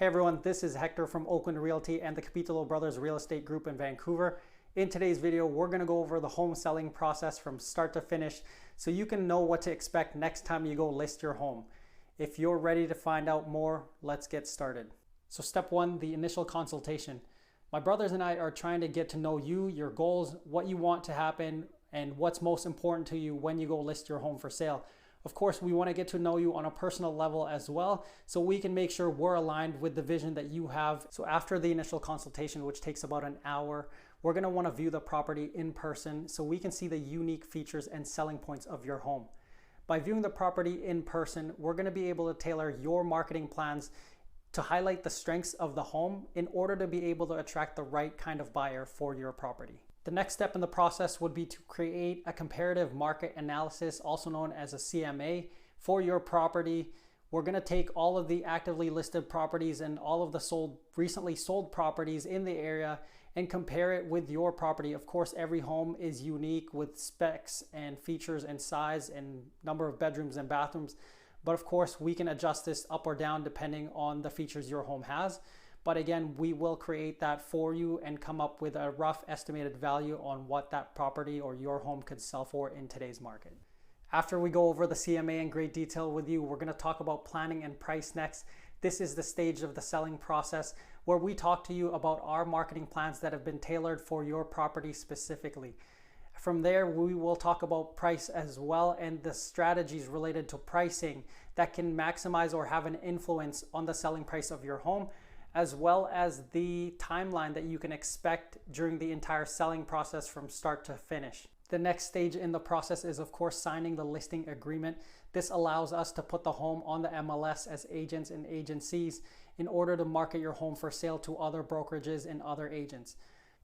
Hey everyone, this is Hector from Oakland Realty and the Capitolo Brothers Real Estate Group in Vancouver. In today's video, we're going to go over the home selling process from start to finish so you can know what to expect next time you go list your home. If you're ready to find out more, let's get started. So step one, the initial consultation. My brothers and I are trying to get to know you, your goals, what you want to happen, and what's most important to you when you go list your home for sale. Of course, we want to get to know you on a personal level as well, so we can make sure we're aligned with the vision that you have. So after the initial consultation, which takes about an hour, we're going to want to view the property in person so we can see the unique features and selling points of your home. By viewing the property in person, we're going to be able to tailor your marketing plans to highlight the strengths of the home in order to be able to attract the right kind of buyer for your property. The next step in the process would be to create a comparative market analysis, also known as a CMA, for your property. We're going to take all of the actively listed properties and all of the recently sold properties in the area and compare it with your property. Of course, every home is unique with specs and features and size and number of bedrooms and bathrooms. But of course, we can adjust this up or down depending on the features your home has. But again, we will create that for you and come up with a rough estimated value on what that property or your home could sell for in today's market. After we go over the CMA in great detail with you, we're going to talk about planning and price next. This is the stage of the selling process where we talk to you about our marketing plans that have been tailored for your property specifically. From there, we will talk about price as well and the strategies related to pricing that can maximize or have an influence on the selling price of your home, as well as the timeline that you can expect during the entire selling process from start to finish. The next stage in the process is, of course, signing the listing agreement. This allows us to put the home on the MLS as agents and agencies in order to market your home for sale to other brokerages and other agents.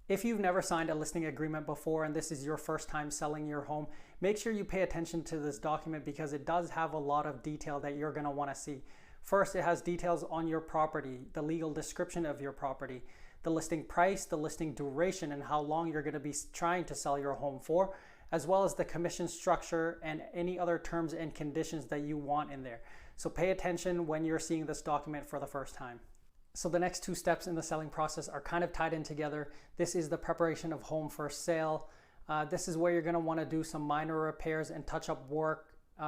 If you've never signed a listing agreement before and this is your first time selling your home, make sure you pay attention to this document because it does have a lot of detail that you're going to want to see. First, it has details on your property, the legal description of your property, the listing price, the listing duration, and how long you're going to be trying to sell your home for, as well as the commission structure and any other terms and conditions that you want in there. So pay attention when you're seeing this document for the first time. So the next two steps in the selling process are kind of tied in together. This is the preparation of home for sale. This is where you're going to want to do some minor repairs and touch-up work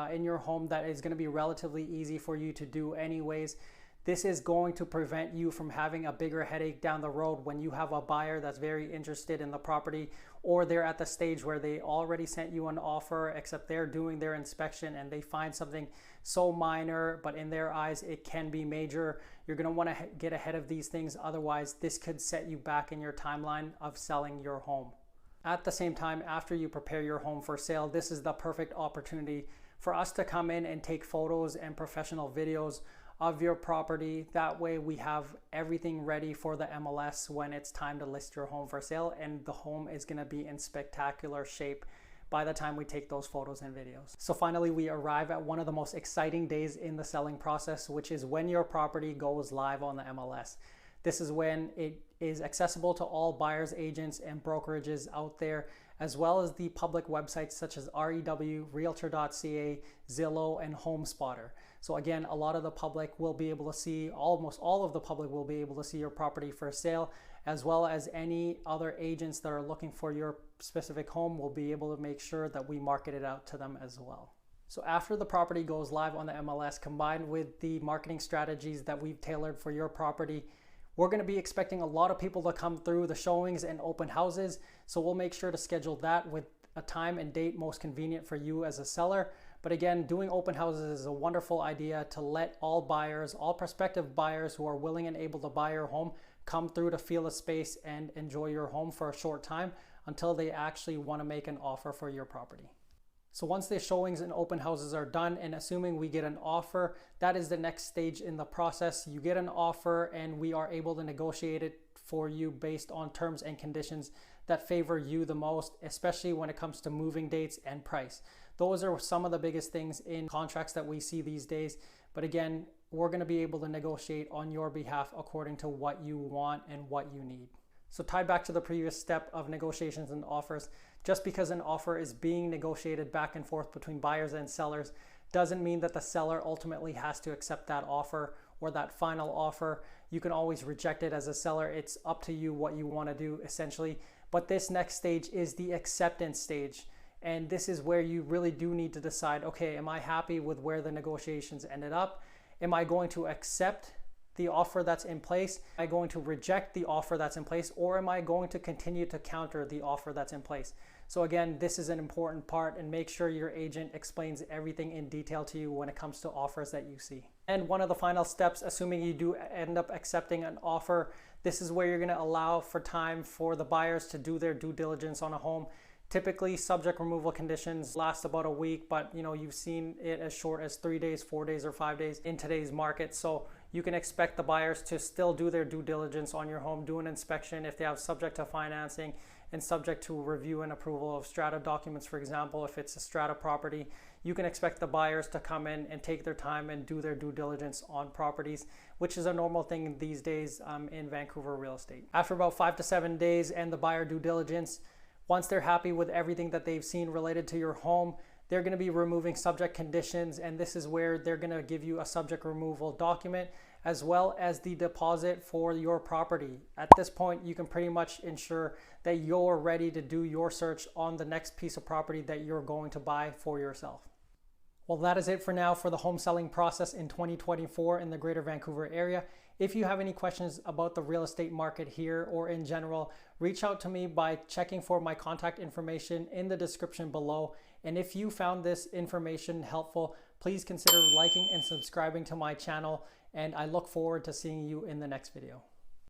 in your home that is going to be relatively easy for you to do anyways. This is going to prevent you from having a bigger headache down the road when you have a buyer that's very interested in the property, or they're at the stage where they already sent you an offer except they're doing their inspection and they find something so minor, but in their eyes it can be major. You're going to want to get ahead of these things, otherwise this could set you back in your timeline of selling your home. At the same time, after you prepare your home for sale, this is the perfect opportunity for us to come in and take photos and professional videos of your property. That way we have everything ready for the MLS when it's time to list your home for sale, and the home is going to be in spectacular shape by the time we take those photos and videos. So finally, we arrive at one of the most exciting days in the selling process, which is when your property goes live on the MLS. This is when it is accessible to all buyers, agents, and brokerages out there, as well as the public websites such as REW, realtor.ca, Zillow, and HomeSpotter. So again, a lot of the public will be able to see, almost all of the public will be able to see your property for sale, as well as any other agents that are looking for your specific home will be able to make sure that we market it out to them as well. So after the property goes live on the MLS, combined with the marketing strategies that we've tailored for your property, we're going to be expecting a lot of people to come through the showings and open houses. So we'll make sure to schedule that with a time and date most convenient for you as a seller. But again, doing open houses is a wonderful idea to let all buyers, all prospective buyers who are willing and able to buy your home, come through to feel the space and enjoy your home for a short time until they actually want to make an offer for your property. So once the showings and open houses are done, and assuming we get an offer, that is the next stage in the process. You get an offer and we are able to negotiate it for you based on terms and conditions that favor you the most, especially when it comes to moving dates and price. Those are some of the biggest things in contracts that we see these days. But again, we're going to be able to negotiate on your behalf according to what you want and what you need. So tied back to the previous step of negotiations and offers, just because an offer is being negotiated back and forth between buyers and sellers doesn't mean that the seller ultimately has to accept that offer or that final offer. You can always reject it as a seller. It's up to you what you want to do essentially. But this next stage is the acceptance stage. And this is where you really do need to decide, okay, am I happy with where the negotiations ended up? Am I going to accept the offer that's in place? Am I going to reject the offer that's in place? Or am I going to continue to counter the offer that's in place? So again, this is an important part, and make sure your agent explains everything in detail to you when it comes to offers that you see. And one of the final steps, assuming you do end up accepting an offer, this is where you're going to allow for time for the buyers to do their due diligence on a home. Typically, subject removal conditions last about a week, but you've seen it as short as 3 days, 4 days, or 5 days in today's market. So you can expect the buyers to still do their due diligence on your home, do an inspection if they have subject to financing and subject to review and approval of strata documents. For example, if it's a strata property, you can expect the buyers to come in and take their time and do their due diligence on properties, which is a normal thing these days in Vancouver real estate. After about 5 to 7 days and the buyer due diligence, once they're happy with everything that they've seen related to your home, they're going to be removing subject conditions, and this is where they're going to give you a subject removal document as well as the deposit for your property. At this point, you can pretty much ensure that you're ready to do your search on the next piece of property that you're going to buy for yourself. Well, that is it for now for the home selling process in 2024 in the Greater Vancouver area. If you have any questions about the real estate market here or in general, reach out to me by checking for my contact information in the description below. And if you found this information helpful, please consider liking and subscribing to my channel. And I look forward to seeing you in the next video.